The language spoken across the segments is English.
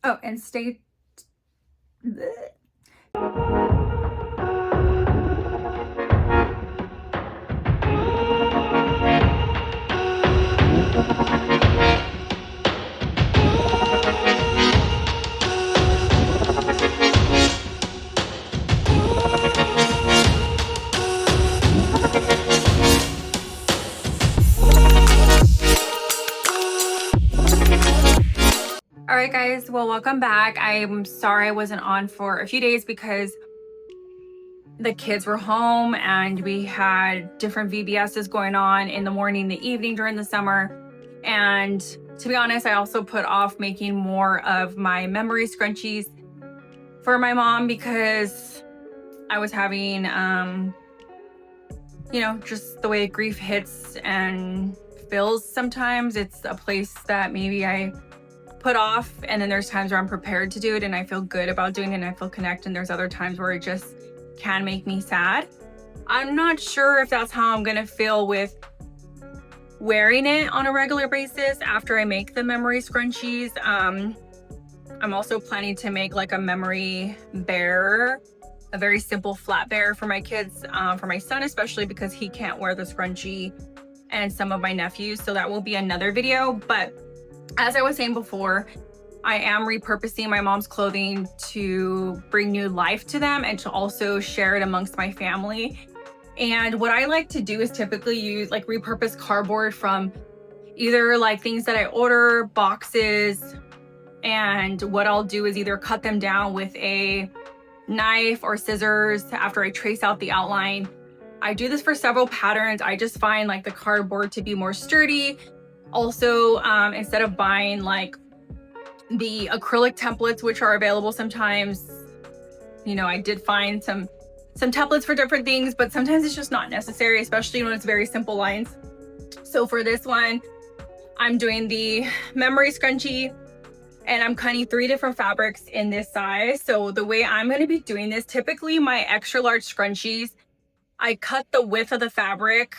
Oh, and stay. All right, guys, well, welcome back. I'm sorry I wasn't on for a few days because the kids were home and we had different VBSs going on in the morning, the evening, during the summer. And to be honest, I also put off making more of my memory scrunchies for my mom because I was having, just the way grief hits and feels sometimes. It's a place that maybe I put off, and then there's times where I'm prepared to do it and I feel good about doing it and I feel connected, and there's other times where it just can make me sad. I'm not sure if that's how I'm gonna feel with wearing it on a regular basis after I make the memory scrunchies. I'm also planning to make like a memory bear, a very simple flat bear for my kids, for my son especially, because he can't wear the scrunchie, and some of my nephews, so that will be another video. But as I was saying before, I am repurposing my mom's clothing to bring new life to them and to also share it amongst my family. And what I like to do is typically use like repurpose cardboard from either like things that I order, boxes, and what I'll do is either cut them down with a knife or scissors after I trace out the outline. I do this for several patterns. I just find like the cardboard to be more sturdy. Also, instead of buying like the acrylic templates, which are available sometimes, I did find some templates for different things, but sometimes it's just not necessary, especially when it's very simple lines. So for this one, I'm doing the memory scrunchie, and I'm cutting 3 different fabrics in this size. So the way I'm going to be doing this, typically my extra large scrunchies, I cut the width of the fabric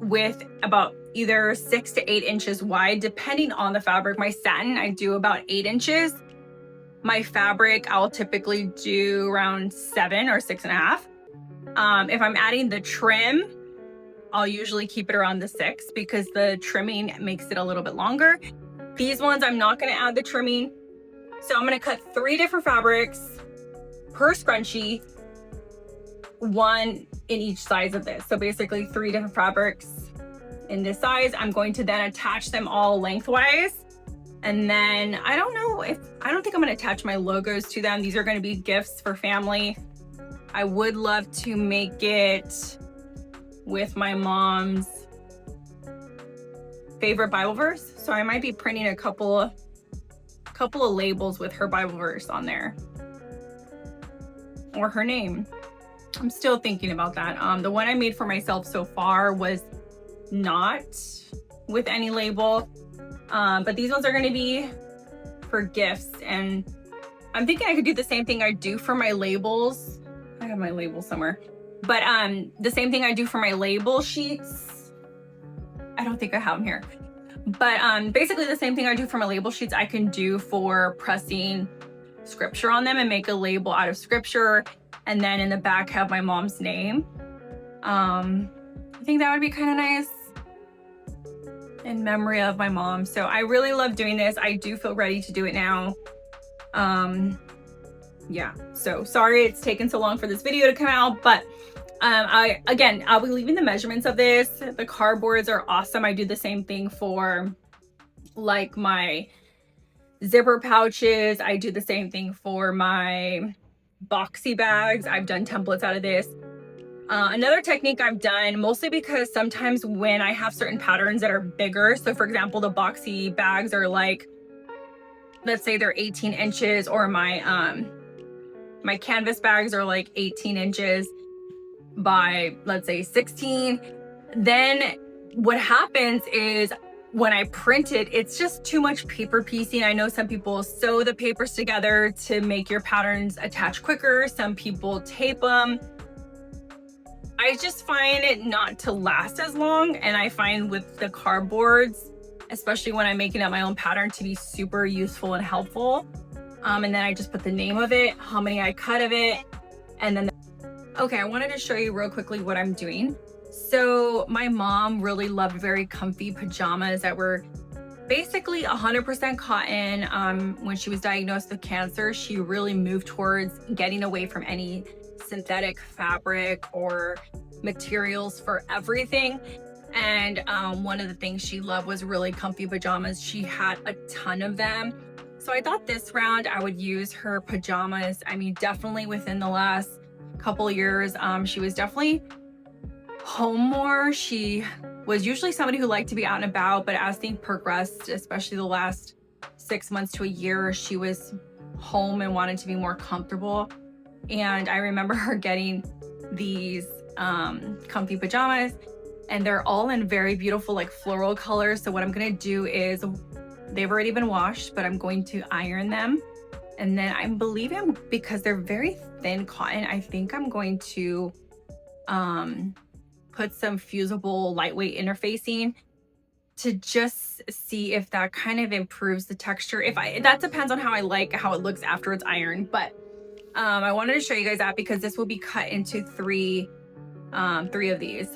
with about either 6 to 8 inches wide, depending on the fabric. My satin, I do about 8 inches. My fabric, I'll typically do around 7 or 6.5. If I'm adding the trim, I'll usually keep it around the 6 because the trimming makes it a little bit longer. These ones, I'm not going to add the trimming. So I'm going to cut 3 different fabrics per scrunchie, 1 in each size of this. So basically 3 different fabrics in this size. I'm going to then attach them all lengthwise. And then I don't think I'm going to attach my logos to them. These are going to be gifts for family. I would love to make it with my mom's favorite Bible verse. So I might be printing a couple of labels with her Bible verse on there, or her name. I'm still thinking about that. The one I made for myself so far was not with any label, but these ones are going to be for gifts. And I'm thinking I could do the same thing I do for my labels. I have my label somewhere, but the same thing I do for my label sheets. I don't think I have them here, but basically the same thing I do for my label sheets, I can do for pressing scripture on them and make a label out of scripture. And then in the back have my mom's name. I think that would be kind of nice in memory of my mom. So I really love doing this. I do feel ready to do it now. Yeah, so sorry it's taken so long for this video to come out, but I'll be leaving the measurements of this. The cardboards are awesome. I do the same thing for like my zipper pouches. I do the same thing for my boxy bags. I've done templates out of this. Another technique I've done, mostly because sometimes when I have certain patterns that are bigger, so for example, the boxy bags are like, let's say they're 18 inches, or my canvas bags are like 18 inches by, let's say, 16. Then what happens is when I print it, it's just too much paper piecing. I know some people sew the papers together to make your patterns attach quicker. Some people tape them. I just find it not to last as long. And I find with the cardboards, especially when I'm making up my own pattern, to be super useful and helpful. And then I just put the name of it, how many I cut of it, and then okay, I wanted to show you real quickly what I'm doing. So my mom really loved very comfy pajamas that were basically 100% cotton. When she was diagnosed with cancer, she really moved towards getting away from any synthetic fabric or materials for everything. And one of the things she loved was really comfy pajamas. She had a ton of them. So I thought this round I would use her pajamas. I mean, definitely within the last couple years, she was definitely home more. She was usually somebody who liked to be out and about, but as things progressed, especially the last 6 months to a year, she was home and wanted to be more comfortable. And I remember her getting these comfy pajamas, and they're all in very beautiful like floral colors. So what I'm gonna do is, they've already been washed, but I'm going to iron them. And then I believe because they're very thin cotton, I think I'm going to put some fusible lightweight interfacing to just see if that kind of improves the texture. That depends on how I like how it looks after it's ironed. But I wanted to show you guys that because this will be cut into three of these,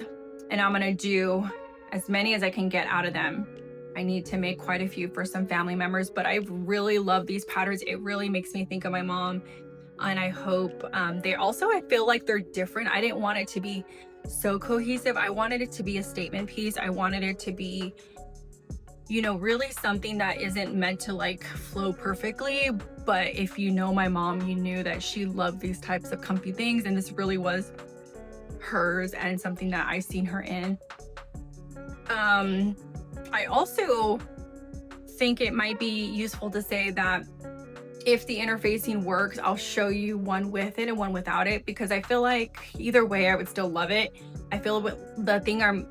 and I'm gonna do as many as I can get out of them. I need to make quite a few for some family members, but I really love these patterns. It really makes me think of my mom, and I hope I feel like they're different. I didn't want it to be so cohesive. I wanted it to be a statement piece. I wanted it to be, you know, really something that isn't meant to like flow perfectly. But if you know my mom, you knew that she loved these types of comfy things, and this really was hers and something that I seen her in. I also think it might be useful to say that if the interfacing works, I'll show you one with it and one without it, because I feel like either way I would still love it. I feel the thing I'm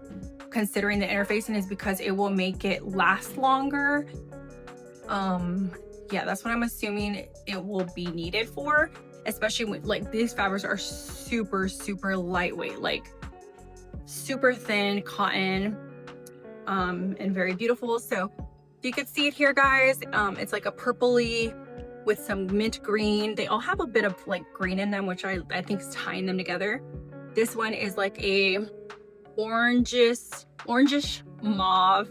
considering the interfacing is because it will make it last longer. Yeah, that's what I'm assuming it will be needed for, especially when like these fabrics are super lightweight, like super thin cotton, and very beautiful. So you could see it here, guys. It's like a purpley with some mint green. They all have a bit of like green in them, which I think is tying them together. This one is like a orangish mauve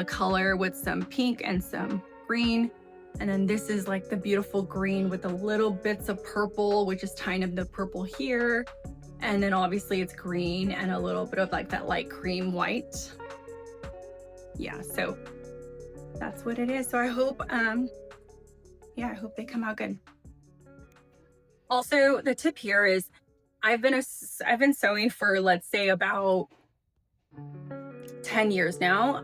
color with some pink and some green. And then this is like the beautiful green with the little bits of purple, which is tying up the purple here. And then obviously it's green and a little bit of like that light cream white. Yeah, so that's what it is. So I hope, yeah, I hope they come out good. Also, the tip here is I've been sewing for, let's say, about 10 years now.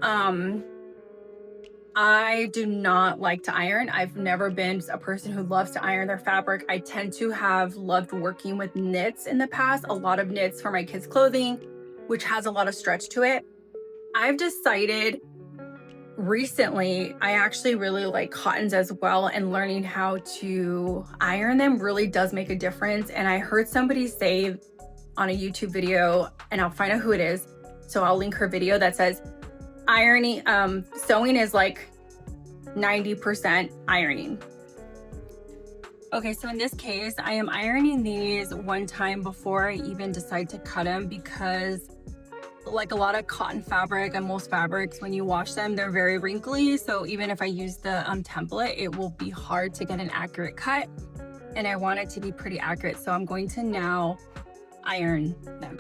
I do not like to iron. I've never been a person who loves to iron their fabric. I tend to have loved working with knits in the past, a lot of knits for my kids' clothing, which has a lot of stretch to it. I've decided recently, I actually really like cottons as well, and learning how to iron them really does make a difference. And I heard somebody say on a YouTube video, and I'll find out who it is, so I'll link her video, that says sewing is like 90% ironing. Okay, so in this case, I am ironing these one time before I even decide to cut them, because like a lot of cotton fabric and most fabrics, when you wash them, they're very wrinkly. So even if I use the template, it will be hard to get an accurate cut, and I want it to be pretty accurate. So I'm going to now iron them.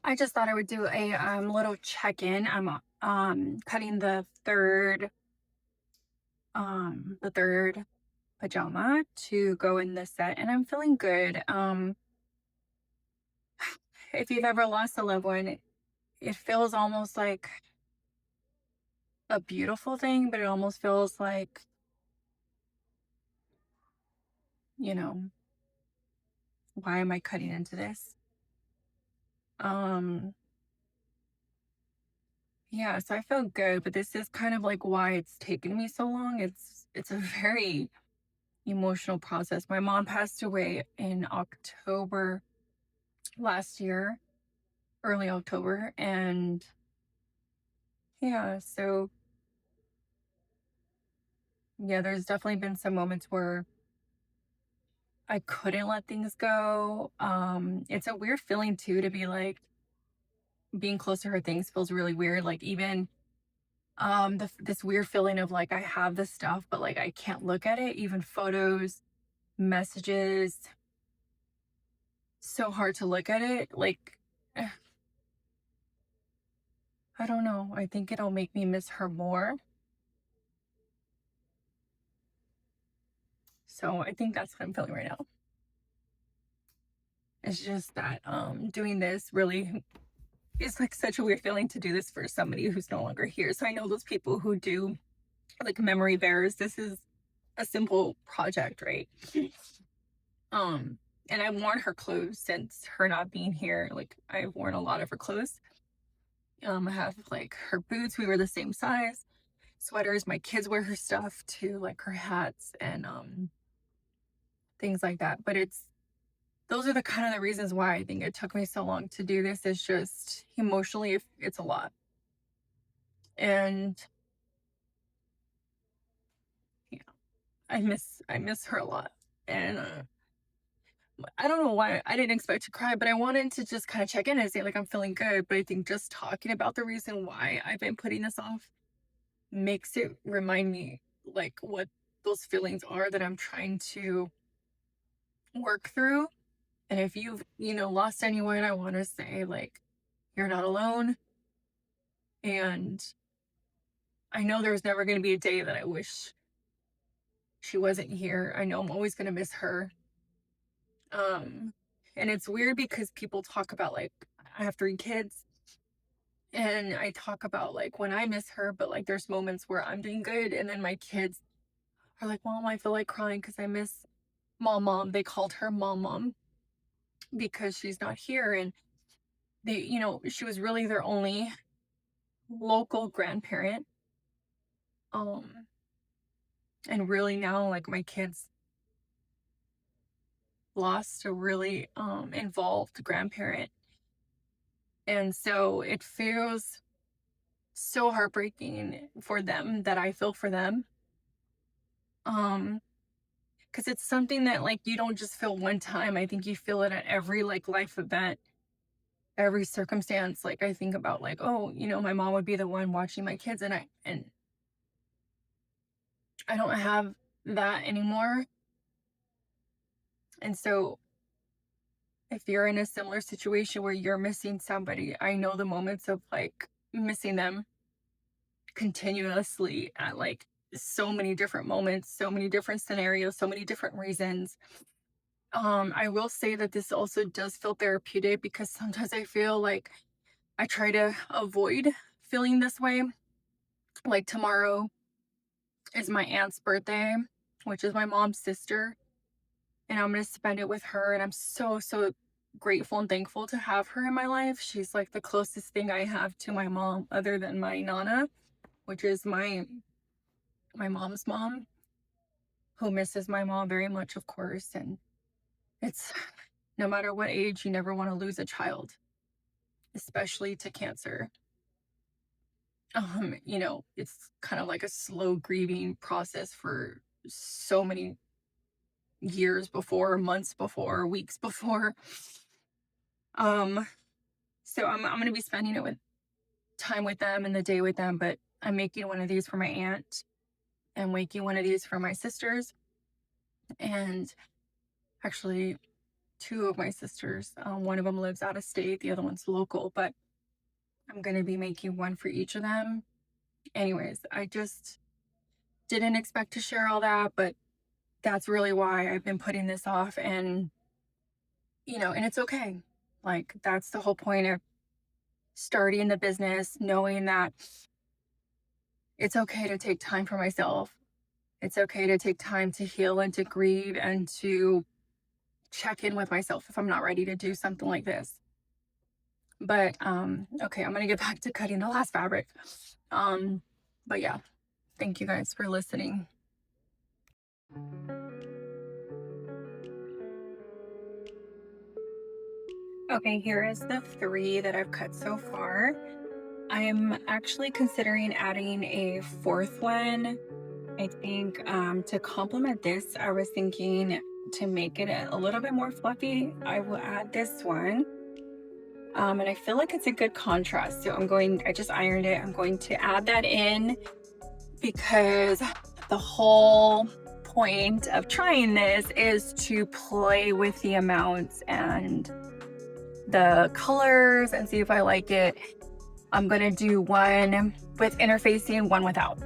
I just thought I would do a little check-in. I'm cutting the third pajama to go in the set, and I'm feeling good. If you've ever lost a loved one, it feels almost like a beautiful thing, but it almost feels like, you know, why am I cutting into this? Um yeah, so I feel good, but this is kind of like why it's taken me so long. It's a very emotional process. My mom passed away in October last year, early October, and yeah, so yeah, there's definitely been some moments where I couldn't let things go. It's a weird feeling too to be like being close to her things feels really weird. Like even this weird feeling of like I have this stuff, but like I can't look at it, even photos, messages, so hard to look at it. Like I don't know. I think it'll make me miss her more. So I think that's what I'm feeling right now. It's just that doing this really is like such a weird feeling to do this for somebody who's no longer here. So I know those people who do like memory bears. This is a simple project, right? Um, and I've worn her clothes since her not being here. Like I've worn a lot of her clothes. I have like her boots, we were the same size, sweaters, my kids wear her stuff too, like her hats and things like that. But it's those are the kind of the reasons why I think it took me so long to do this. Is just emotionally it's a lot. And yeah, I miss her a lot. And I don't know why I didn't expect to cry, but I wanted to just kind of check in and say like I'm feeling good. But I think just talking about the reason why I've been putting this off makes it remind me like what those feelings are that I'm trying to work through. And if you've, lost anyone, I want to say like you're not alone. And I know there's never going to be a day that I wish she wasn't here. I know I'm always going to miss her. Um and it's weird because people talk about like I have 3 kids and I talk about like when I miss her, but like there's moments where I'm doing good and then my kids are like, "Mom, I feel like crying because I miss mom." They called her mom because she's not here, and she was really their only local grandparent. Um and really now like my kids lost a really involved grandparent. And so it feels so heartbreaking for them that I feel for them. Um, because it's something that like you don't just feel one time. I think you feel it at every like life event, every circumstance. Like I think about like, oh, my mom would be the one watching my kids and I don't have that anymore. And so if you're in a similar situation where you're missing somebody, I know the moments of like missing them continuously at like so many different moments, so many different scenarios, so many different reasons. I will say that this also does feel therapeutic because sometimes I feel like I try to avoid feeling this way. Like tomorrow is my aunt's birthday, which is my mom's sister, and I'm going to spend it with her. And I'm so, so grateful and thankful to have her in my life. She's like the closest thing I have to my mom other than my Nana, which is my mom's mom, who misses my mom very much, of course. And it's no matter what age, you never want to lose a child, especially to cancer. It's kind of like a slow grieving process for so many years before, months before, weeks before. Um, so I'm gonna be spending it with time with them and the day with them, but I'm making one of these for my aunt and making one of these for my sisters. And actually two of my sisters. One of them lives out of state, the other one's local, but I'm gonna be making one for each of them. Anyways, I just didn't expect to share all that, but that's really why I've been putting this off. And and it's okay. Like, that's the whole point of starting the business, knowing that it's okay to take time for myself. It's okay to take time to heal and to grieve and to check in with myself if I'm not ready to do something like this. But okay, I'm gonna get back to cutting the last fabric. But yeah, thank you guys for listening. Okay, here is the 3 that I've cut so far. I'm actually considering adding a 4th one. I think to complement this, I was thinking to make it a little bit more fluffy, I will add this one. And I feel like it's a good contrast. So I just ironed it. I'm going to add that in because the whole point of trying this is to play with the amounts and the colors and see if I like it. I'm gonna do one with interfacing, one without.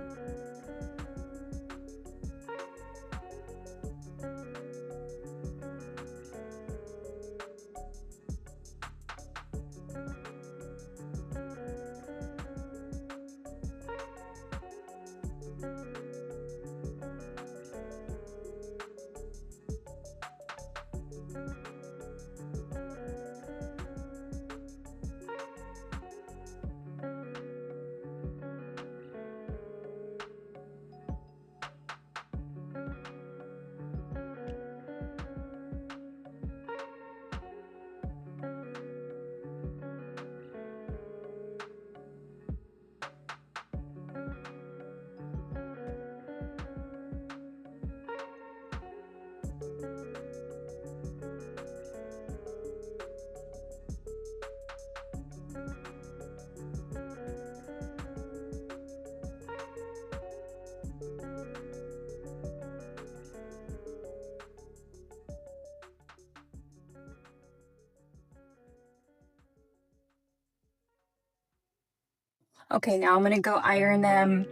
Okay, now I'm gonna go iron them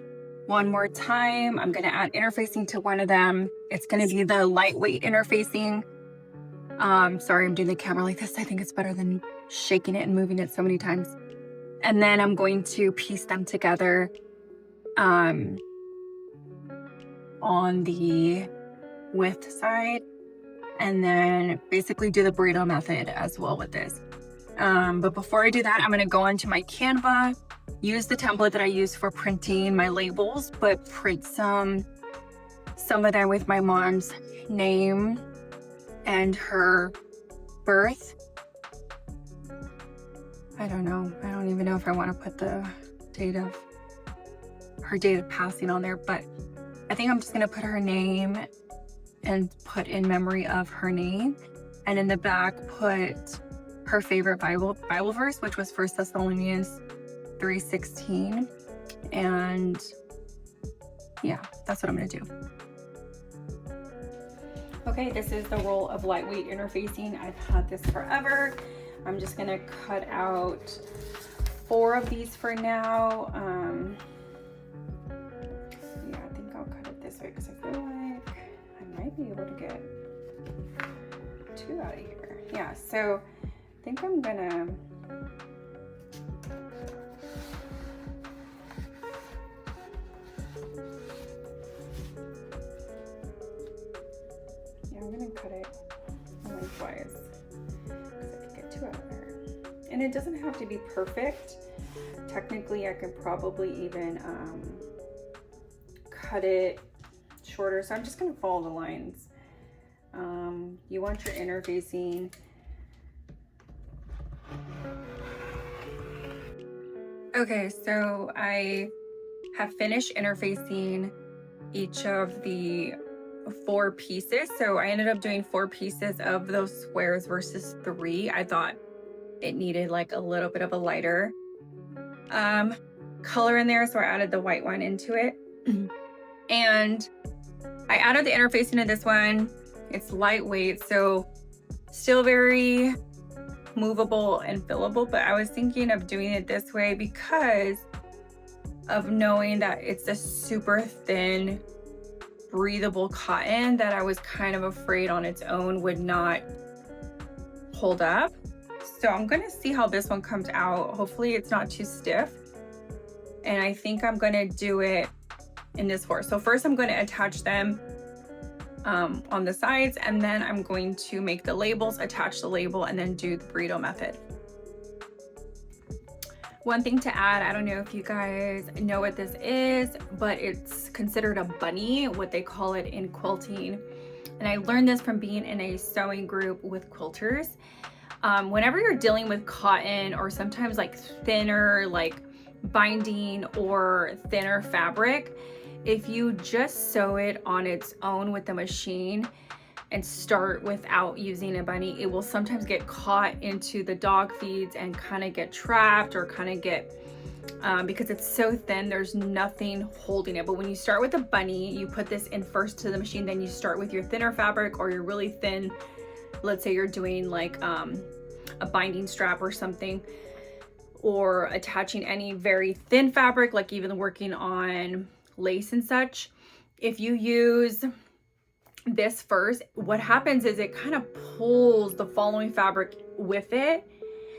one more time. I'm gonna add interfacing to one of them. It's gonna be the lightweight interfacing. Sorry, I'm doing the camera like this. I think it's better than shaking it and moving it so many times. And then I'm going to piece them together on the width side, and then basically do the burrito method as well with this. But before I do that, I'm gonna go onto my Canva, use the template that I use for printing my labels, but print some of them with my mom's name and her birth. I don't know. I don't even know if I want to put the her date of passing on there, but I think I'm just gonna put her name and put in memory of her name, and in the back put her favorite Bible verse, which was 1 Thessalonians 3:16. And yeah, that's what I'm gonna do. Okay, this is the roll of lightweight interfacing. I've had this forever. I'm just gonna cut out 4 of these for now. Yeah, I think I'll cut it this way because I feel like I might be able to get 2 out of here. Yeah, so I think I'm gonna cut it lengthwise because I can get 2 out of there. And it doesn't have to be perfect. Technically, I could probably even cut it shorter. So I'm just gonna follow the lines. You want your interfacing. Okay, so I have finished interfacing each of the 4 pieces. So I ended up doing 4 pieces of those squares versus 3. I thought it needed like a little bit of a lighter color in there, so I added the white one into it. And I added the interfacing to this one. It's lightweight, so Still very movable and fillable, but I was thinking of doing it this way because of knowing that it's a super thin, breathable cotton that I was kind of afraid on its own would not hold up. So I'm gonna see how this one comes out. Hopefully it's not too stiff. And I think I'm gonna do it in this form. So first I'm gonna attach them on the sides, and then I'm going to make the labels, attach the label, and then do the burrito method. One thing to add, I don't know if you guys know what this is, but it's considered a bunny, what they call it in quilting. And I learned this from being in a sewing group with quilters. Whenever you're dealing with cotton or sometimes like thinner, like binding or thinner fabric, if you just sew it on its own with the machine and start without using a bunny, it will sometimes get caught into the dog feeds and kind of get trapped or kind of get, because it's so thin, there's nothing holding it. But when you start with a bunny, you put this in first to the machine, then you start with your thinner fabric or your really thin, let's say you're doing like a binding strap or something, or attaching any very thin fabric, like even working on lace and such. If you use this first, what happens is it kind of pulls the following fabric with it.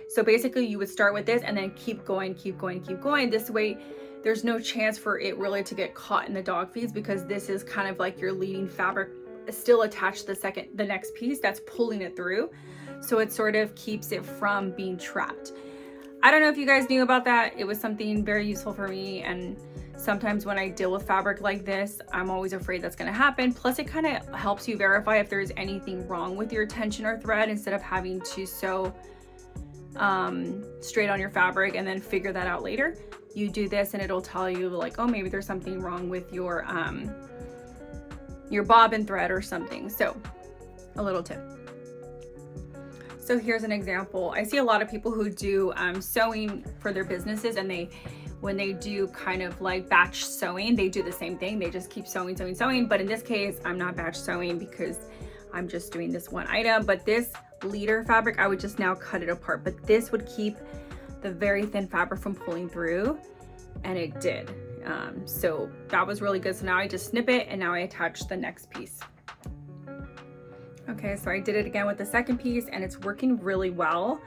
So basically you would start with this and then keep going, keep going, keep going. This way there's no chance for it really to get caught in the dog feeds, because this is kind of like your leading fabric still attached to the next piece that's pulling it through. So it sort of keeps it from being trapped. I don't know if you guys knew about that. It was something very useful for me, and sometimes when I deal with fabric like this, I'm always afraid that's gonna happen. Plus it kind of helps you verify if there's anything wrong with your tension or thread, instead of having to sew straight on your fabric and then figure that out later. You do this and it'll tell you like, oh, maybe there's something wrong with your bobbin thread or something. So a little tip. So here's an example. I see a lot of people who do sewing for their businesses, and when they do kind of like batch sewing, they do the same thing. They just keep sewing, sewing, sewing. But in this case, I'm not batch sewing because I'm just doing this one item. But this leader fabric, I would just now cut it apart. But this would keep the very thin fabric from pulling through, and it did. So that was really good. So now I just snip it, and now I attach the next piece. Okay, so I did it again with the second piece, and it's working really well.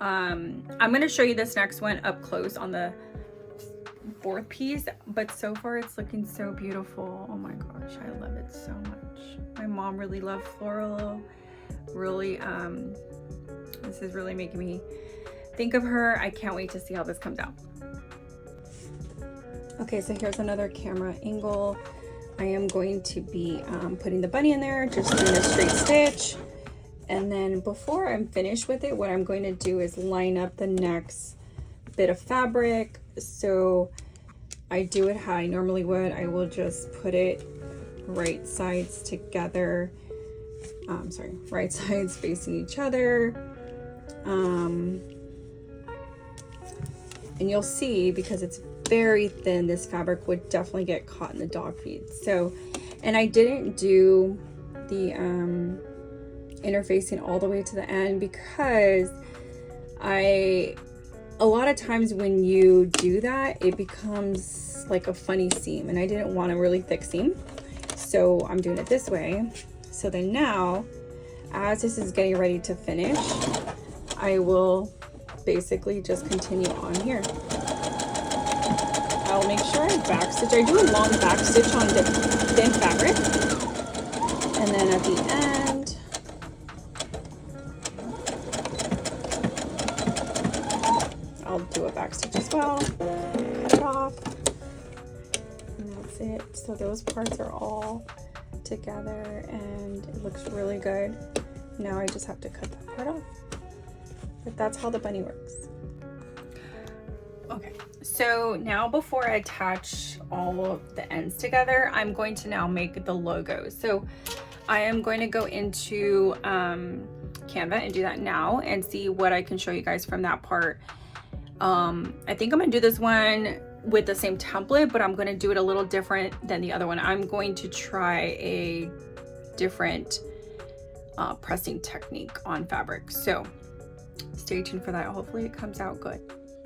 I'm gonna show you this next one up close on the fourth piece, but so far it's looking so beautiful. Oh my gosh, I love it so much. My mom really loved floral. Really, this is really making me think of her. I can't wait to see how this comes out. Okay, so here's another camera angle. I am going to be putting the bunny in there, just doing a straight stitch. And then before I'm finished with it, what I'm going to do is line up the next bit of fabric. So I do it how I normally would. I will just put it right sides together. Right sides facing each other. And you'll see, because it's very thin, this fabric would definitely get caught in the dog feed. So, and I didn't do the interfacing all the way to the end, because a lot of times when you do that, it becomes like a funny seam, and I didn't want a really thick seam, so I'm doing it this way. So then now, as this is getting ready to finish, I will basically just continue on here. I'll make sure I backstitch. I do a long backstitch on the thin fabric, and then at the end, I'll do a backstitch as well. Cut it off, and that's it. So those parts are all together, and it looks really good. Now I just have to cut that part off. But that's how the bunny works. Okay, so now before I attach all of the ends together, I'm going to now make the logos. So I am going to go into Canva and do that now and see what I can show you guys from that part. I think I'm gonna do this one with the same template, but I'm gonna do it a little different than the other one. I'm going to try a different pressing technique on fabric. So stay tuned for that. Hopefully it comes out good.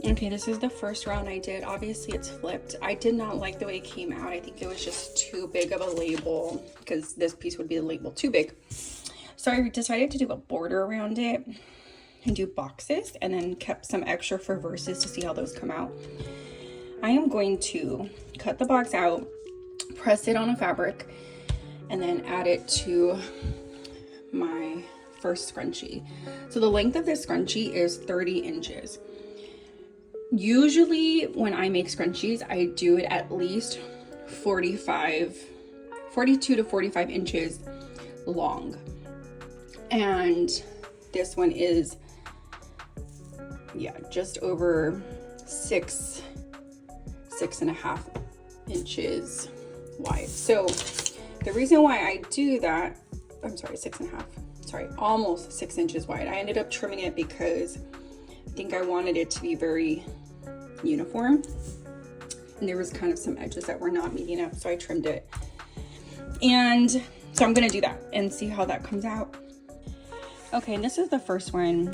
Okay, this is the first round I did. Obviously it's flipped. I did not like the way it came out. I think it was just too big of a label, because this piece would be the label too big. So I decided to do a border around it and do boxes, and then kept some extra for verses to see how those come out. I am going to cut the box out, press it on a fabric, and then add it to my first scrunchie. So the length of this scrunchie is 30 inches. Usually when I make scrunchies, I do it at least 42 to 45 inches long. And this one is, yeah, just over 6.5 inches wide. So the reason why I do that, I'm sorry, 6.5, sorry, almost 6 inches wide. I ended up trimming it because I think I wanted it to be very uniform, and there was kind of some edges that were not meeting up, so I trimmed it. And so I'm gonna do that and see how that comes out. Okay, and this is the first one,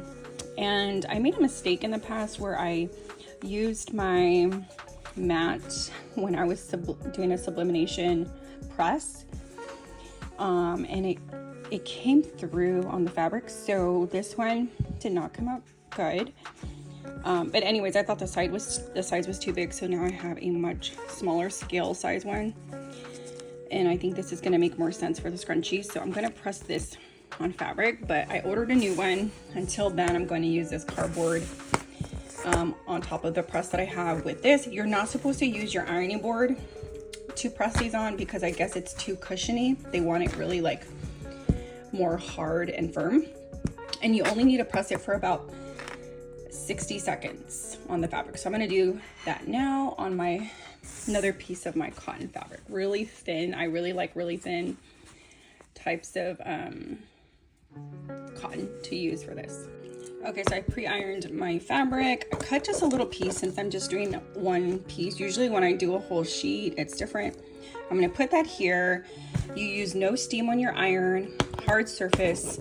and I made a mistake in the past where I used my mat when I was doing a sublimation press, and it came through on the fabric, so this one did not come out good. But anyways, I thought the size was too big, so now I have a much smaller scale size one, and I think this is going to make more sense for the scrunchie. So I'm going to press this on fabric, but I ordered a new one. Until then, I'm going to use this cardboard on top of the press that I have with this. You're not supposed to use your ironing board to press these on, because I guess it's too cushiony. They want it really like more hard and firm, and you only need to press it for about 60 seconds on the fabric. So I'm going to do that now on another piece of my cotton fabric, really thin. I really like really thin types of cotton to use for this. Okay, so I pre-ironed my fabric. I cut just a little piece since I'm just doing one piece. Usually when I do a whole sheet, it's different. I'm going to put that here. You use no steam on your iron, hard surface,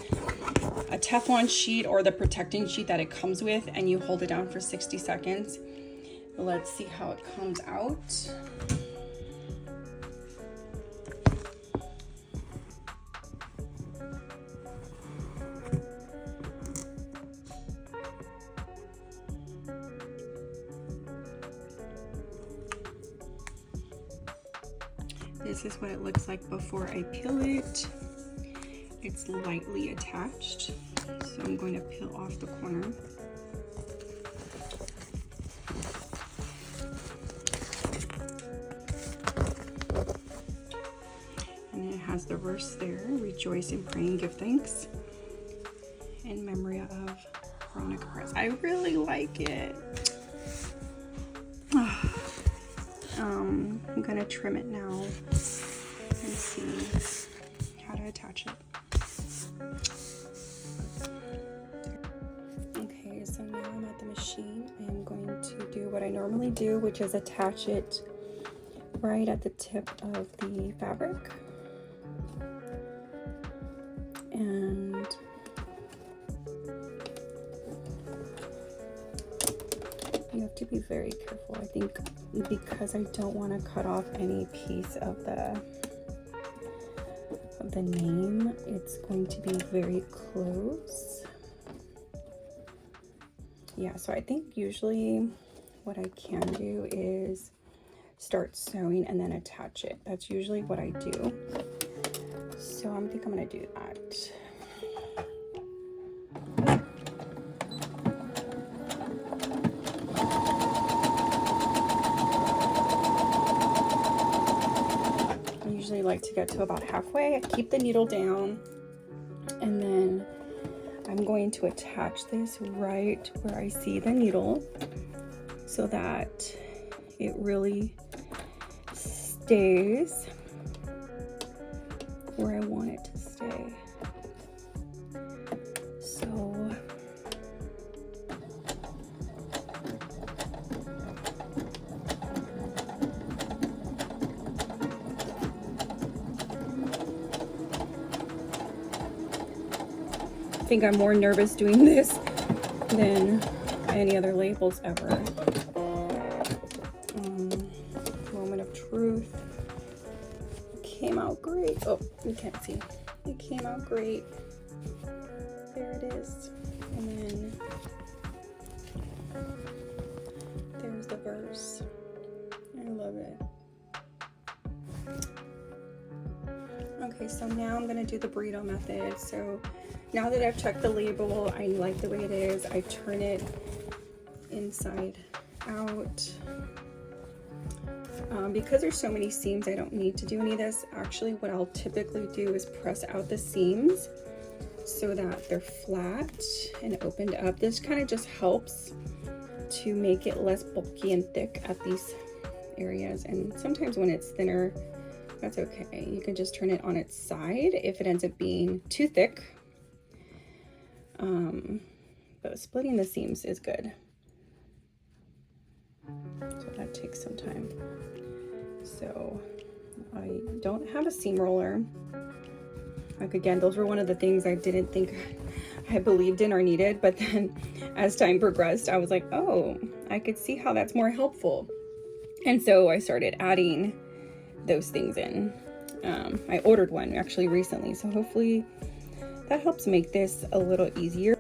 a Teflon sheet or the protecting sheet that it comes with, and you hold it down for 60 seconds. Let's see how it comes out. This is what it looks like before I peel it. It's lightly attached, so I'm going to peel off the corner. And it has the verse there: rejoice and pray and give thanks in memory of Veronica Press. I really like it. I'm gonna trim it now and see how to attach it. Okay, so now I'm at the machine. I am going to do what I normally do, which is attach it right at the tip of the fabric. And you have to be very careful, I think, because I don't want to cut off any piece of the name. It's going to be very close. Yeah, so I think usually what I can do is start sewing and then attach it. That's usually what I do. So I think I'm gonna do that. Like to get to about halfway. I keep the needle down, and then I'm going to attach this right where I see the needle so that it really stays where I want it to stay. So think I'm more nervous doing this than any other labels ever. Moment of truth. Came out great. Oh, you can't see. It came out great. There it is. And then there's the verse. I love it. Okay, so now I'm gonna do the burrito method. So now that I've checked the label, I like the way it is. I turn it inside out. Because there's so many seams, I don't need to do any of this. Actually, what I'll typically do is press out the seams so that they're flat and opened up. This kind of just helps to make it less bulky and thick at these areas. And sometimes when it's thinner, that's okay. You can just turn it on its side if it ends up being too thick. But splitting the seams is good. So that takes some time. So I don't have a seam roller. Like again, those were one of the things I didn't think I believed in or needed, but then as time progressed, I was like, oh, I could see how that's more helpful. And so I started adding those things in. I ordered one actually recently, so hopefully that helps make this a little easier.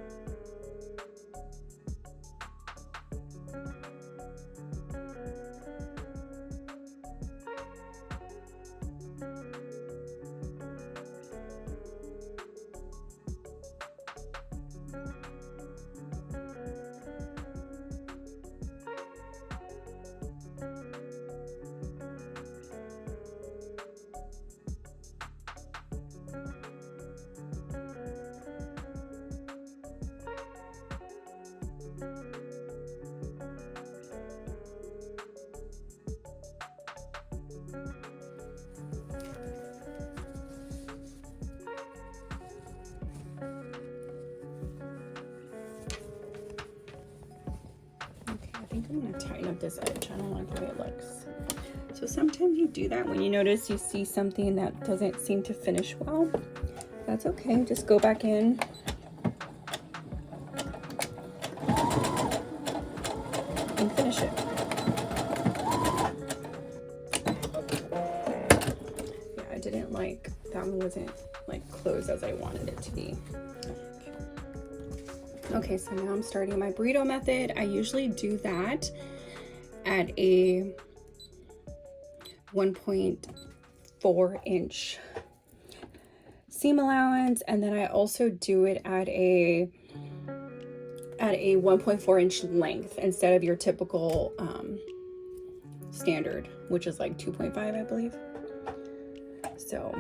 I think I'm gonna tighten up this edge. I don't like the way it looks. So sometimes you do that when you notice you see something that doesn't seem to finish well. That's okay, just go back in. And finish it. Yeah, I didn't like, that one wasn't like closed as I wanted it to be. Okay, so now I'm starting my burrito method. I usually do that at a 1.4 inch seam allowance, and then I also do it at a 1.4 inch length instead of your typical standard, which is like 2.5, I believe. So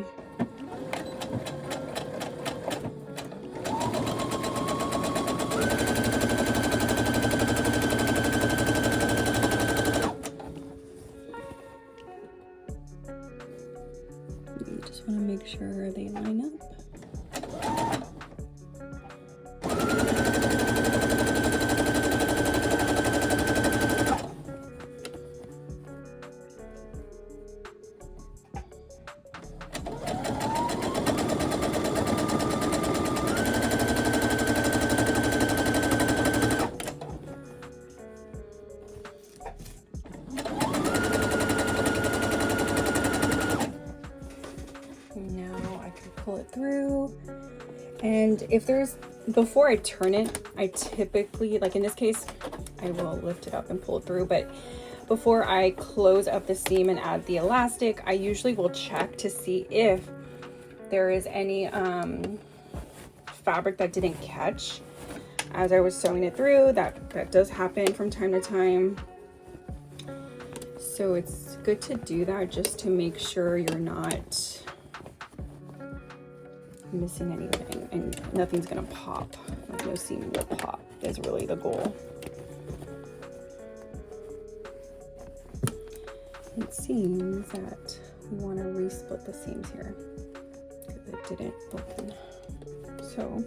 you just want to make sure they line up. Pull it through, and if there's, before I turn it, I typically, like in this case, I will lift it up and pull it through, but before I close up the seam and add the elastic, I usually will check to see if there is any fabric that didn't catch as I was sewing it through. That does happen from time to time, so it's good to do that just to make sure you're not missing anything and nothing's gonna pop. Like no seam will pop is really the goal. It seems that we want to resplit the seams here because it didn't open. So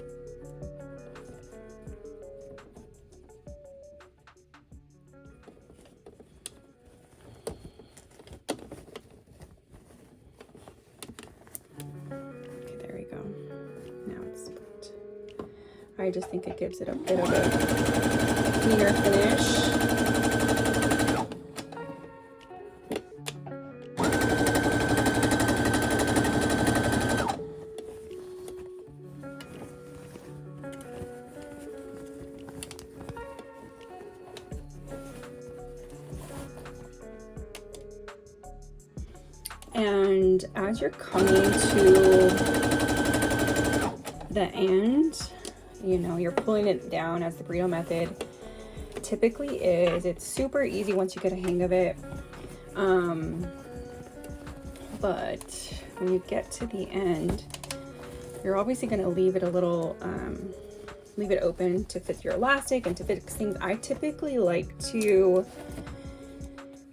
I just think it gives it a bit of a cleaner finish. And as you're coming to the end, you know, you're pulling it down as the burrito method typically is. It's super easy once you get a hang of it. But when you get to the end, you're obviously going to leave it a little, leave it open to fit your elastic and to fix things. I typically like to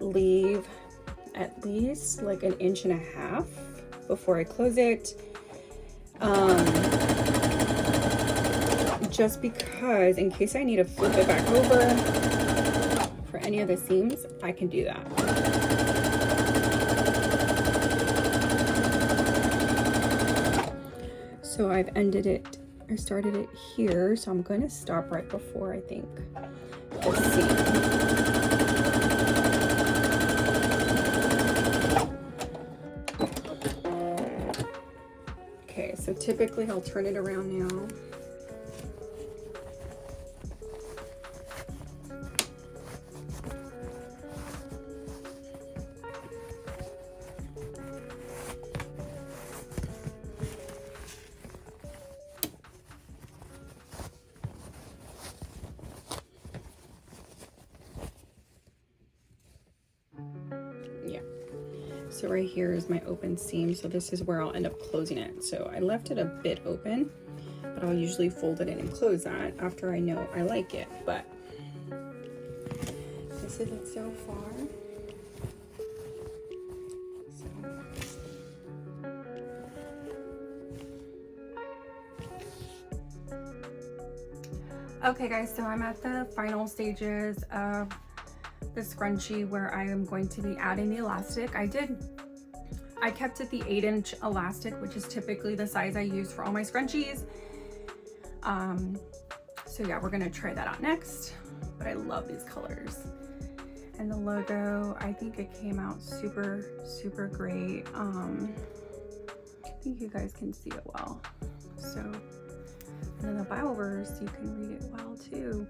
leave at least like 1.5 inches before I close it. Just because in case I need to flip it back over for any of the seams, I can do that. So I've ended it, I started it here, so I'm going to stop right before I think the seam. Okay, so typically I'll turn it around now. So right here is my open seam, so this is where I'll end up closing it. So I left it a bit open, but I'll usually fold it in and close that after I know I like it. But this is it so far. Okay guys, so I'm at the final stages of the scrunchie where I am going to be adding the elastic. I kept it the 8-inch elastic, which is typically the size I use for all my scrunchies. So yeah, we're gonna try that out next, but I love these colors. And the logo, I think it came out super, super great. I think you guys can see it well. So, and then the Bible verse, you can read it well too.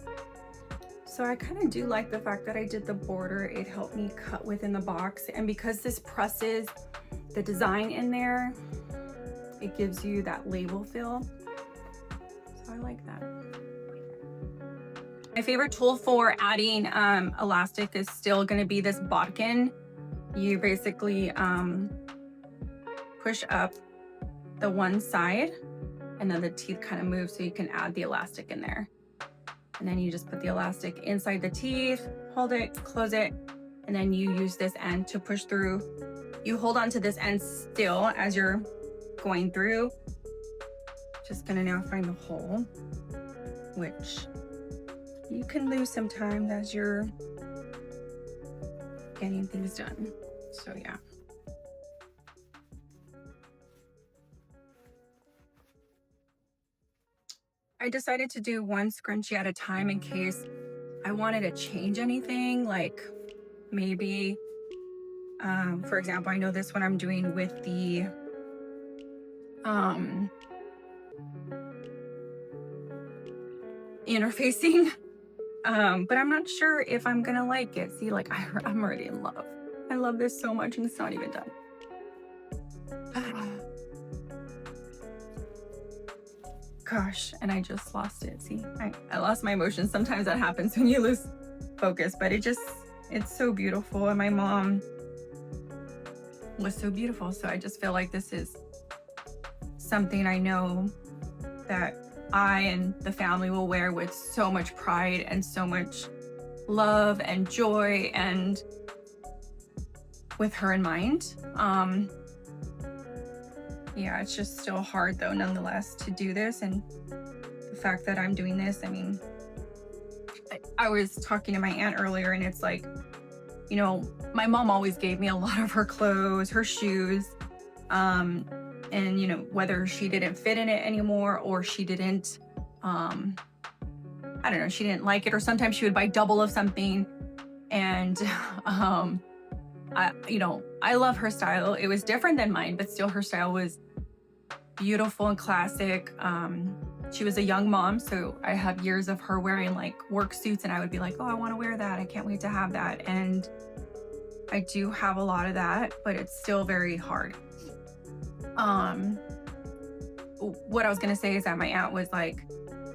So I kind of do like the fact that I did the border. It helped me cut within the box. And because this presses the design in there, it gives you that label feel. So I like that. My favorite tool for adding elastic is still going to be this Bodkin. You basically push up the one side and then the teeth kind of move so you can add the elastic in there. And then you just put the elastic inside the teeth, hold it, close it, and then you use this end to push through. You hold on to this end still as you're going through. Just gonna now find the hole, which you can lose sometimes as you're getting things done. So yeah. I decided to do one scrunchie at a time in case I wanted to change anything, like maybe, for example, I know this one I'm doing with the interfacing, but I'm not sure if I'm gonna like it. See, like I'm already in love. I love this so much and it's not even done. Gosh, and I just lost it. See, I lost my emotions. Sometimes that happens when you lose focus, but it's so beautiful. And my mom was so beautiful. So I just feel like this is something I know that I and the family will wear with so much pride and so much love and joy, and with her in mind. Yeah, it's just still hard though, nonetheless, to do this. And the fact that I'm doing this, I mean, I was talking to my aunt earlier, and it's like, you know, my mom always gave me a lot of her clothes, her shoes, and you know, whether she didn't fit in it anymore or she didn't I don't know, she didn't like it, or sometimes she would buy double of something. And I love her style. It was different than mine, but still her style was beautiful and classic. She was a young mom, so I have years of her wearing like work suits, and I would be like, oh, I want to wear that. I can't wait to have that. And I do have a lot of that, but it's still very hard. What I was gonna say is that my aunt was like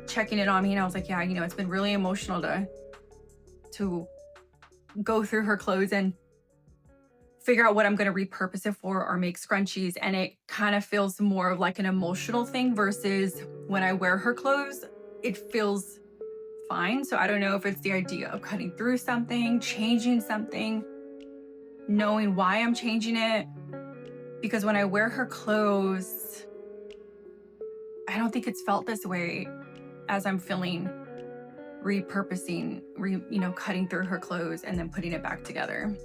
checking it on me, and I was like, yeah, it's been really emotional to go through her clothes and figure out what I'm going to repurpose it for or make scrunchies. And it kind of feels more of like an emotional thing versus when I wear her clothes, it feels fine. So I don't know if it's the idea of cutting through something, changing something, knowing why I'm changing it. Because when I wear her clothes, I don't think it's felt this way as I'm feeling repurposing, cutting through her clothes and then putting it back together.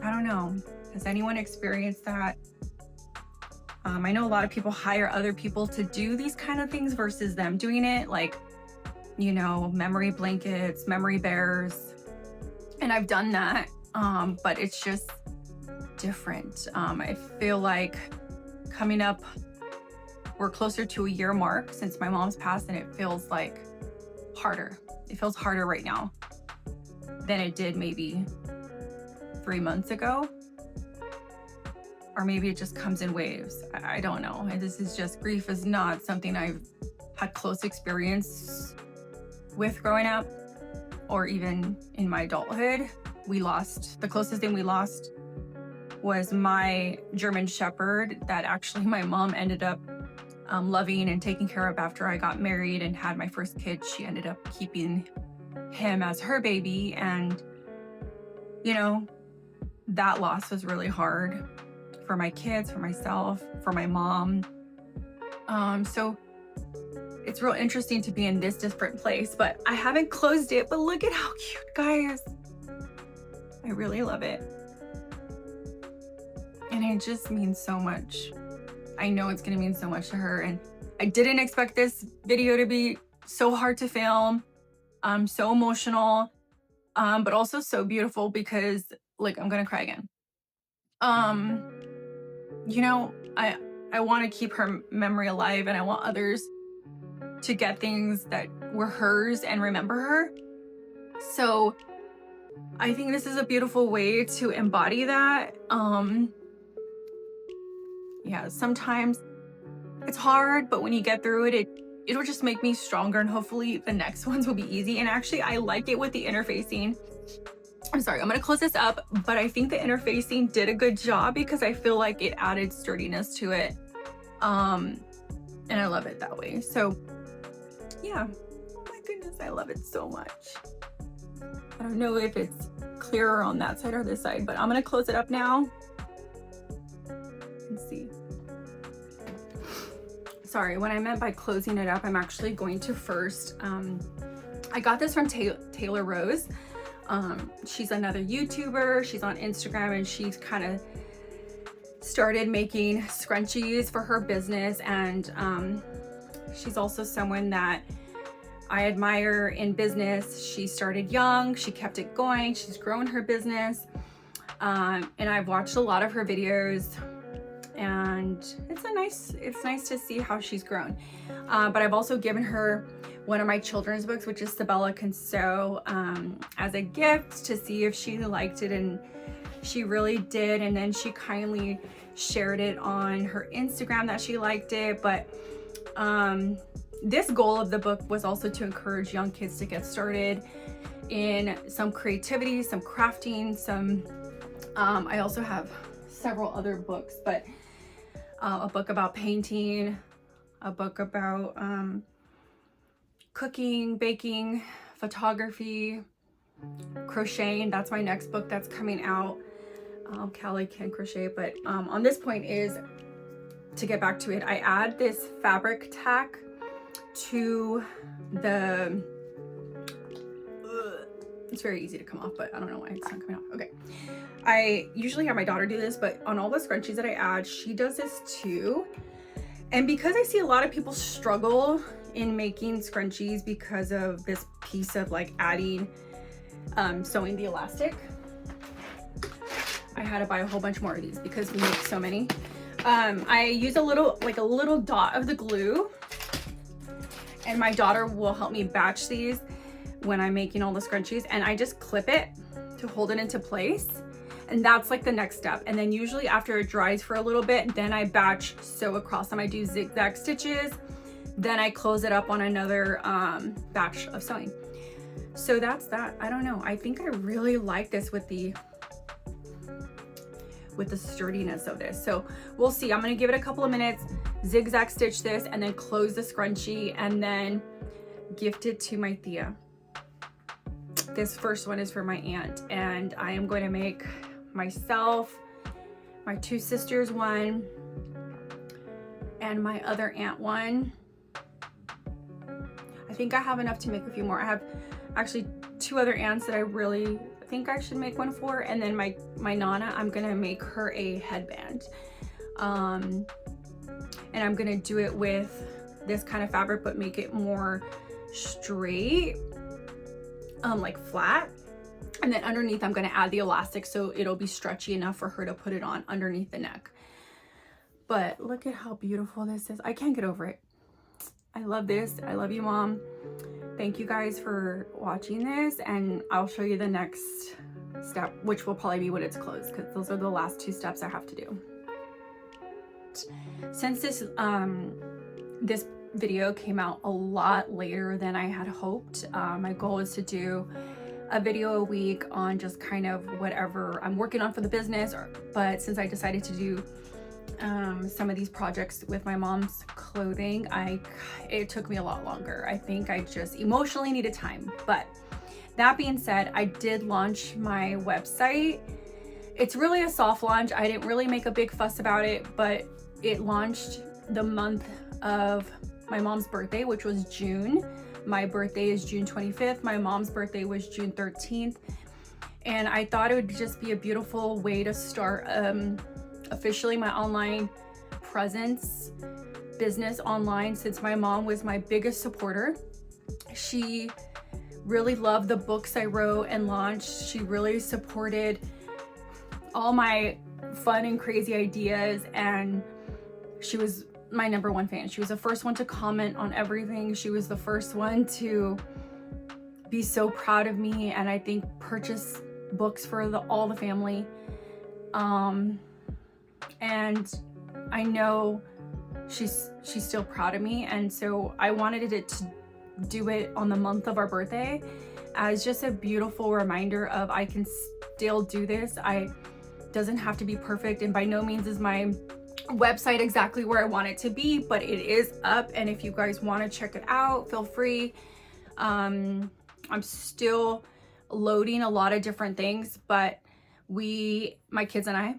I don't know. Has anyone experienced that? I know a lot of people hire other people to do these kind of things versus them doing it, like, memory blankets, memory bears. And I've done that, but it's just different. I feel like coming up, we're closer to a year mark since my mom's passed, and it feels like harder. It feels harder right now than it did maybe 3 months ago. Or maybe it just comes in waves. I don't know. And this is just, grief is not something I've had close experience with growing up or even in my adulthood. The closest thing we lost was my German Shepherd that actually my mom ended up loving and taking care of after I got married and had my first kid. She ended up keeping him as her baby. And, that loss was really hard for my kids, for myself, for my mom. So it's real interesting to be in this different place, but I haven't closed it, but look at how cute, guys. I really love it. And it just means so much. I know it's gonna mean so much to her. And I didn't expect this video to be so hard to film, so emotional, but also so beautiful because, like, I'm gonna cry again. I want to keep her memory alive, and I want others to get things that were hers and remember her. So I think this is a beautiful way to embody that. Sometimes it's hard, but when you get through it, it'll just make me stronger, and hopefully the next ones will be easy. And actually, I like it with the interfacing. I'm sorry, I'm gonna close this up, but I think the interfacing did a good job because I feel like it added sturdiness to it. And I love it that way. So yeah, oh my goodness, I love it so much. I don't know if it's clearer on that side or this side, but I'm gonna close it up now. Let's see. Sorry, what I meant by closing it up, I'm actually going to first, I got this from Taylor Rose. She's another YouTuber. She's on Instagram, and she's kind of started making scrunchies for her business. And she's also someone that I admire in business. She started young, she kept it going, she's grown her business. And I've watched a lot of her videos, and it's nice to see how she's grown. But I've also given her one of my children's books, which is Sabella Can Sew, as a gift to see if she liked it, and she really did. And then she kindly shared it on her Instagram that she liked it. But this goal of the book was also to encourage young kids to get started in some creativity, some crafting, I also have several other books, but a book about painting, a book about cooking, baking, photography, crocheting. That's my next book that's coming out. Callie can crochet, but on this point is to get back to it. I add this fabric tack to the, it's very easy to come off, but I don't know why it's not coming off. Okay. I usually have my daughter do this, but on all the scrunchies that I add, she does this too. And because I see a lot of people struggle in making scrunchies because of this piece of like adding sewing the elastic. I had to buy a whole bunch more of these because we make so many. I use a little dot of the glue, and my daughter will help me batch these when I'm making all the scrunchies, and I just clip it to hold it into place. And that's like the next step. And then usually after it dries for a little bit, then I batch sew across them. I do zigzag stitches, then I close it up on another batch of sewing. So that's that. I don't know. I think I really like this with the sturdiness of this. So we'll see. I'm gonna give it a couple of minutes, zigzag stitch this, and then close the scrunchie, and then gift it to my Thea. This first one is for my aunt, and I am going to make myself, my two sisters one, and my other aunt one. I think I have enough to make a few more. I have actually two other aunts that I really think I should make one for, and then my Nana, I'm gonna make her a headband. And I'm gonna do it with this kind of fabric, but make it more straight, like flat. And then underneath I'm gonna add the elastic so it'll be stretchy enough for her to put it on underneath the neck. But look at how beautiful this is. I can't get over it. I love this. I love you, Mom. Thank you guys for watching this, and I'll show you the next step, which will probably be when it's closed, because those are the last two steps I have to do. Since this this video came out a lot later than I had hoped, my goal is to do a video a week on just kind of whatever I'm working on for the business, but since I decided to do some of these projects with my mom's clothing, it took me a lot longer. I think I just emotionally needed time. But that being said, I did launch my website. It's really a soft launch. I didn't really make a big fuss about it, but it launched the month of my mom's birthday, which was June. My birthday is June 25th. My mom's birthday was June 13th. And I thought it would just be a beautiful way to start officially my online presence business online, since my mom was my biggest supporter. She really loved the books I wrote and launched. She really supported all my fun and crazy ideas, and she was my #1 fan. She was the first one to comment on everything. She was the first one to be so proud of me, and I think purchase books for all the family. And I know she's still proud of me, and so I wanted it to do it on the month of our birthday as just a beautiful reminder of I can still do this. Doesn't have to be perfect, and by no means is my website exactly where I want it to be, but it is up, and if you guys want to check it out, feel free. I'm still loading a lot of different things, but my kids and I,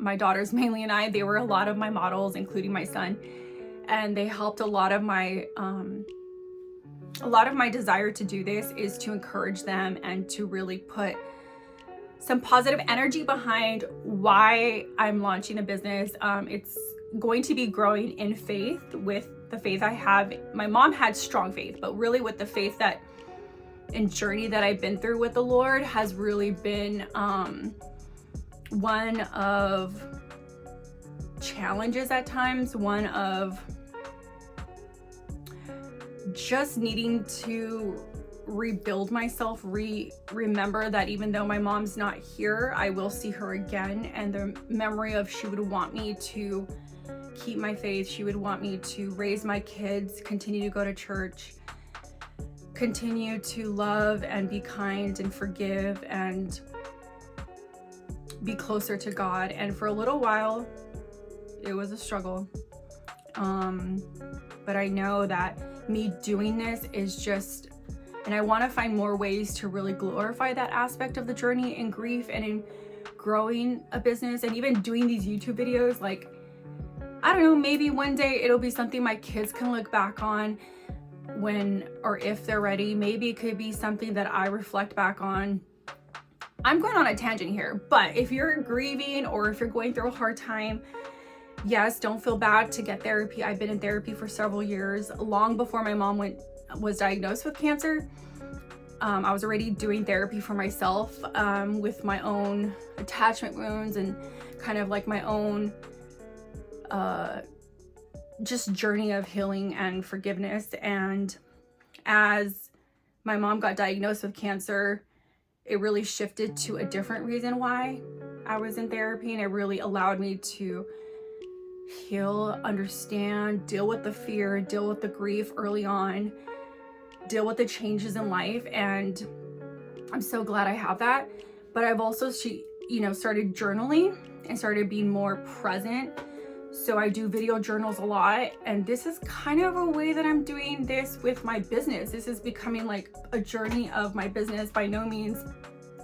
my daughters mainly and I, they were a lot of my models, including my son, and they helped a lot of my desire to do this is to encourage them and to really put some positive energy behind why I'm launching a business. It's going to be growing in faith, with the faith I have. My mom had strong faith, but really with the faith that and journey that I've been through with the Lord has really been one of challenges at times, one of just needing to rebuild myself, remember that even though my mom's not here, I will see her again, and the memory of she would want me to keep my faith, she would want me to raise my kids, continue to go to church, continue to love and be kind and forgive and be closer to God. And for a little while it was a struggle, but I know that me doing this is just, and I want to find more ways to really glorify that aspect of the journey in grief and in growing a business, and even doing these YouTube videos. Like, I don't know, maybe one day it'll be something my kids can look back on when or if they're ready. Maybe it could be something that I reflect back on. I'm going on a tangent here, but if you're grieving or if you're going through a hard time yes, don't feel bad to get therapy. I've been in therapy for several years, long before my mom was diagnosed with cancer. I was already doing therapy for myself, with my own attachment wounds and kind of like my own just journey of healing and forgiveness. And as my mom got diagnosed with cancer, it really shifted to a different reason why I was in therapy, and it really allowed me to heal, understand, deal with the fear, deal with the grief early on, deal with the changes in life. And I'm so glad I have that. But I've also, started journaling and started being more present. So I do video journals a lot, and this is kind of a way that I'm doing this with my business. This is becoming like a journey of my business. By no means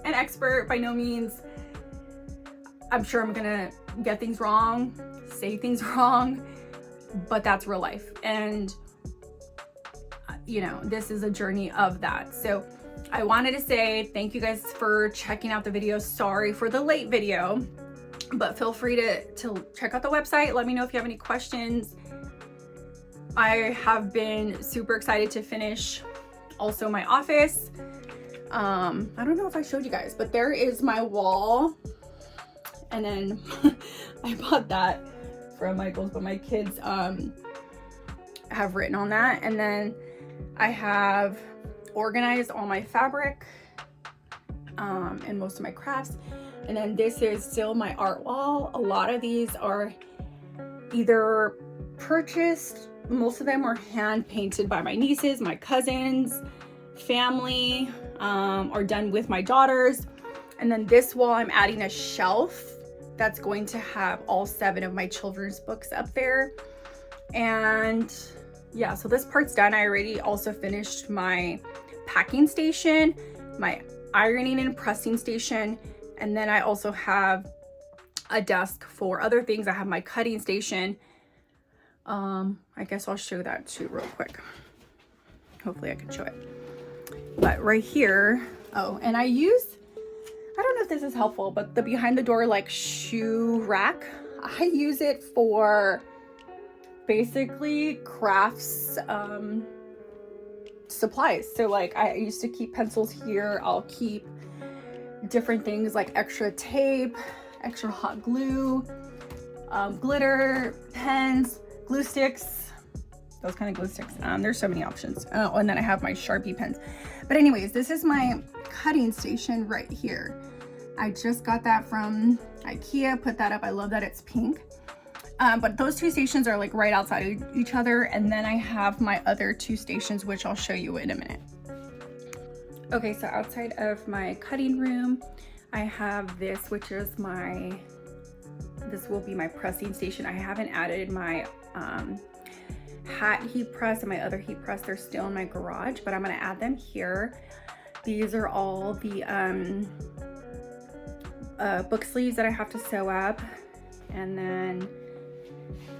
an expert, by no means, I'm sure I'm gonna get things wrong, say things wrong, but that's real life. And this is a journey of that. So I wanted to say thank you guys for checking out the video. Sorry for the late video, but feel free to check out the website. Let me know if you have any questions. I have been super excited to finish also my office. I don't know if I showed you guys, but there is my wall. And then I bought that from Michael's, but my kids have written on that. And then I have organized all my fabric and most of my crafts. And then this is still my art wall. A lot of these are either purchased, most of them are hand painted by my nieces, my cousins, family, or done with my daughters. And then this wall, I'm adding a shelf that's going to have all 7 of my children's books up there. And yeah, so this part's done. I already also finished my packing station, my ironing and pressing station, and then I also have a desk for other things. I have my cutting station. I guess I'll show that too real quick. Hopefully I can show it. But right here, and I don't know if this is helpful, but the behind the door like shoe rack, I use it for basically crafts supplies. So like I used to keep pencils here. I'll keep different things like extra tape, extra hot glue, glitter, pens, glue sticks, those kind of glue sticks. There's so many options. Oh, and then I have my Sharpie pens. But anyways, this is my cutting station right here. I just got that from IKEA, put that up. I love that it's pink. But those 2 stations are like right outside of each other. And then I have my other 2 stations, which I'll show you in a minute. Okay, so outside of my cutting room, I have this, which is this will be my pressing station. I haven't added my hat heat press and my other heat press. They're still in my garage, but I'm gonna add them here. These are all the book sleeves that I have to sew up. And then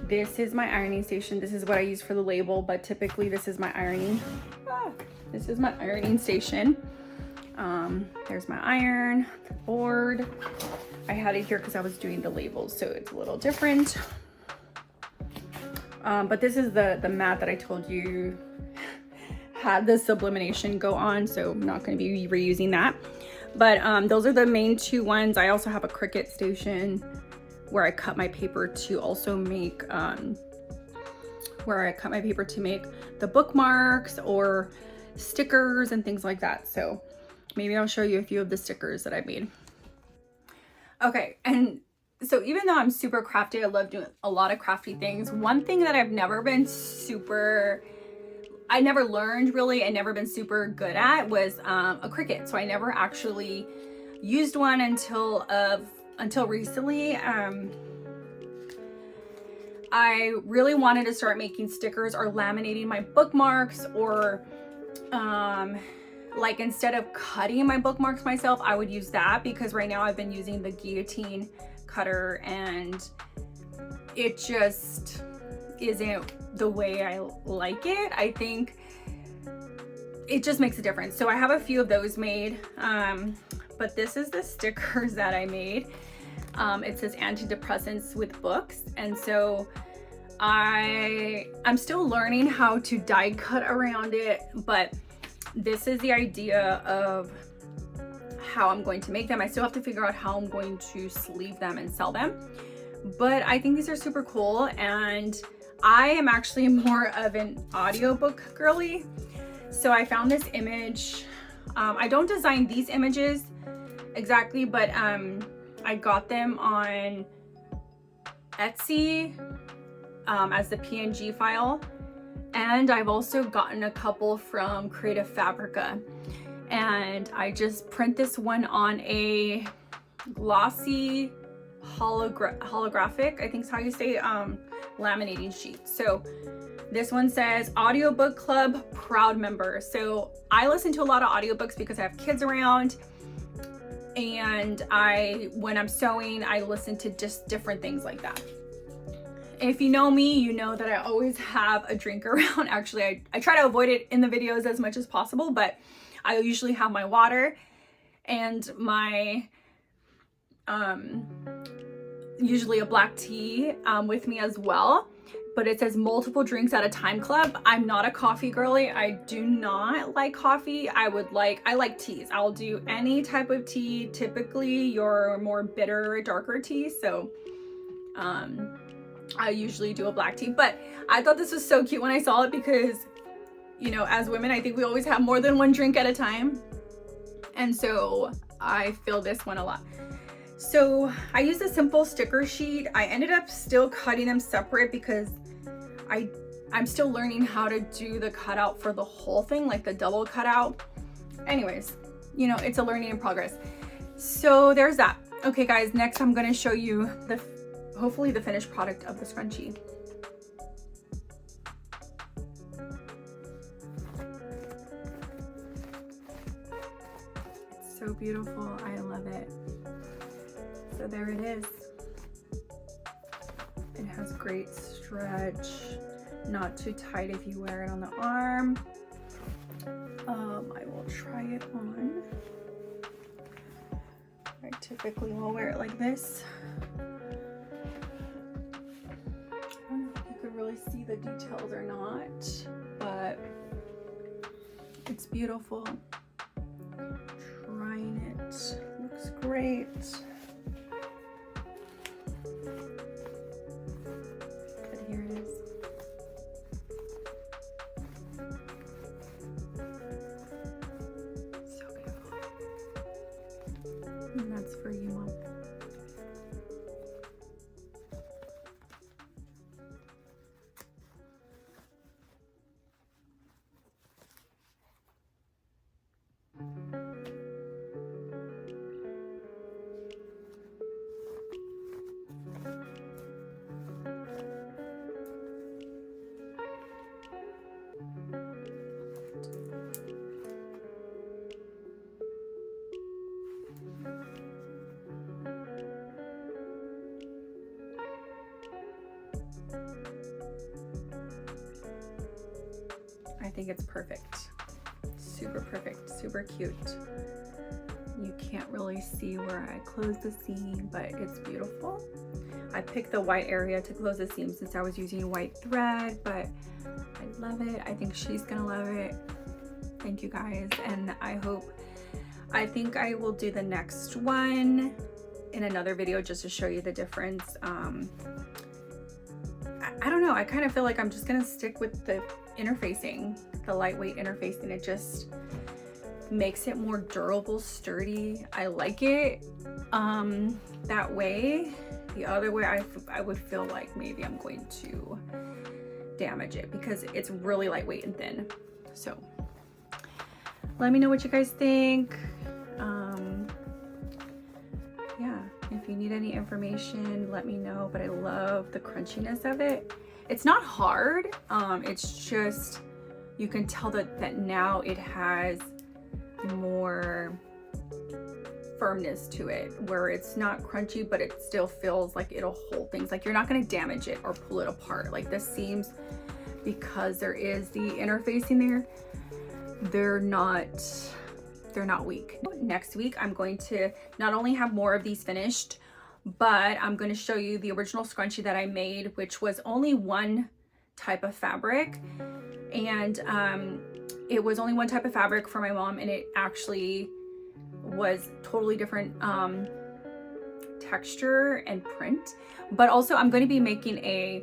this is my ironing station. This is what I use for the label, but typically this is my ironing. This is my ironing station. There's my iron, the board. I had it here because I was doing the labels, so it's a little different. But this is the mat that I told you had the sublimation go on, so I'm not going to be reusing that. But those are the main 2 ones. I also have a Cricut station where I cut my paper to also make the bookmarks or stickers and things like that. So maybe I'll show you a few of the stickers that I made. Okay, and so even though I'm super crafty, I love doing a lot of crafty things. One thing that I've never been I never learned really, and never been super good at was a Cricut. So I never actually used one until recently. I really wanted to start making stickers or laminating my bookmarks, or like instead of cutting my bookmarks myself, I would use that, because right now I've been using the guillotine cutter and it just isn't the way I like it. I think it just makes a difference. So I have a few of those made, but this is the stickers that I made. It says antidepressants with books. And so I'm still learning how to die cut around it, but this is the idea of how I'm going to make them. I still have to figure out how I'm going to sleeve them and sell them, but I think these are super cool. And I am actually more of an audiobook girly. So I found this image. I don't design these images exactly, but I got them on Etsy as the PNG file. And I've also gotten a couple from Creative Fabrica. And I just print this one on a glossy holographic, I think is how you say, laminating sheet. So this one says Audiobook Club proud member. So I listen to a lot of audiobooks because I have kids around, and when I'm sewing, I listen to just different things like that. If you know me, you know that I always have a drink around. Actually, I try to avoid it in the videos as much as possible, but I usually have my water and my usually a black tea with me as well. But it says multiple drinks at a time club. I'm not a coffee girly. I do not like coffee. I like teas. I'll do any type of tea, typically your more bitter, darker tea. So I usually do a black tea, but I thought this was so cute when I saw it because, you know, as women, I think we always have more than one drink at a time. And so I feel this one a lot. So I used a simple sticker sheet. I ended up still cutting them separate because I'm still learning how to do the cutout for the whole thing, like the double cutout. Anyways, you know, it's a learning in progress. So there's that. Okay guys, next I'm gonna show you hopefully the finished product of the scrunchie. It's so beautiful, I love it. So there it is. It has great stretch, not too tight if you wear it on the arm. I will try it on. I typically will wear it like this. I don't know if you could really see the details or not, but it's beautiful. Trying it, looks great. But here it is. So beautiful. And that's for you, Mom. I think it's perfect. Super perfect, super cute. You can't really see where I closed the seam, but it's beautiful. I picked the white area to close the seam since I was using white thread, but I love it. I think she's gonna love it. Thank you guys, and I think I will do the next one in another video just to show you the difference. I don't know, I kind of feel like I'm just gonna stick with the interfacing, the lightweight interfacing. It just makes it more durable, sturdy. I like it that way. The other way, I would feel like maybe I'm going to damage it because it's really lightweight and thin. So let me know what you guys think. Yeah, if you need any information, let me know, but I love the crunchiness of it. It's not hard, it's just, you can tell that now it has more firmness to it, where it's not crunchy, but it still feels like it'll hold things. Like you're not gonna damage it or pull it apart. Like the seams, because there is the interfacing there, they're not weak. Next week, I'm going to not only have more of these finished, but I'm going to show you the original scrunchie that I made, which was only one type of fabric. And it was only one type of fabric for my mom, and it actually was totally different texture and print. But also I'm going to be making a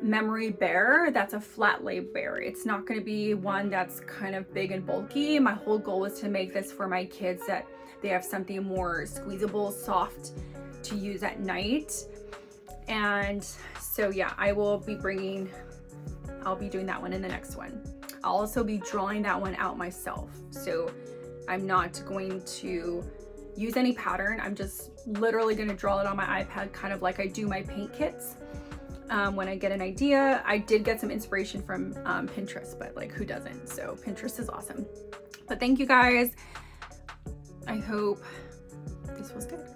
memory bear that's a flat lay bear. It's not going to be one that's kind of big and bulky. My whole goal was to make this for my kids, that they have something more squeezable, soft to use at night. And so yeah, I'll be doing that one in the next one. I'll also be drawing that one out myself. So I'm not going to use any pattern. I'm just literally going to draw it on my iPad, kind of like I do my paint kits. When I get an idea, I did get some inspiration from Pinterest, but like, who doesn't? So Pinterest is awesome. But thank you guys. I hope this was good.